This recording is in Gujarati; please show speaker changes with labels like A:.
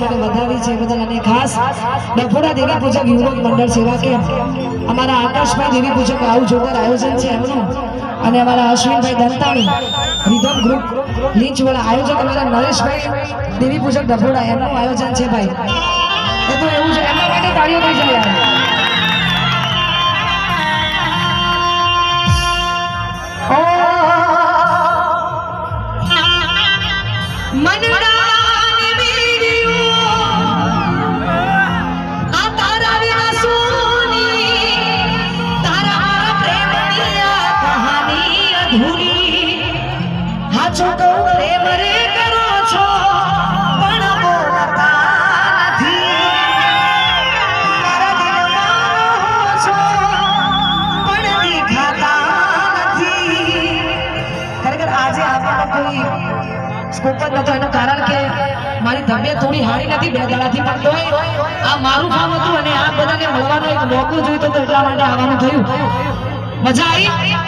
A: મને વધાવી છે બદલ અને ખાસ ડફોડા દેવી પૂજક યુવક મંડળ સેવા કે અમારા આકાશભાઈ દેવી પૂજક આવું જોરદાર આયોજન છે એમનું અને અમારા અશ્વિનભાઈ દંતાણી રીધમ ગ્રુપ લીંચ વાળા આયોજક અમારા નરેશભાઈ દેવી પૂજક ડફોડા એમનું આયોજન છે ભાઈ એ તો એવું છે એમના માટે તાળીઓ થઈ જાય સ્કોપ નતો એનું કારણ કે મારી તબિયત થોડી હારી નથી 2 દાડાથી પણ તોય આ મારું કામ હતું અને આ બધાને મળવાનો એક મોકો જોઈતો તો એટલા માટે આવવાનું થયું મજા આવી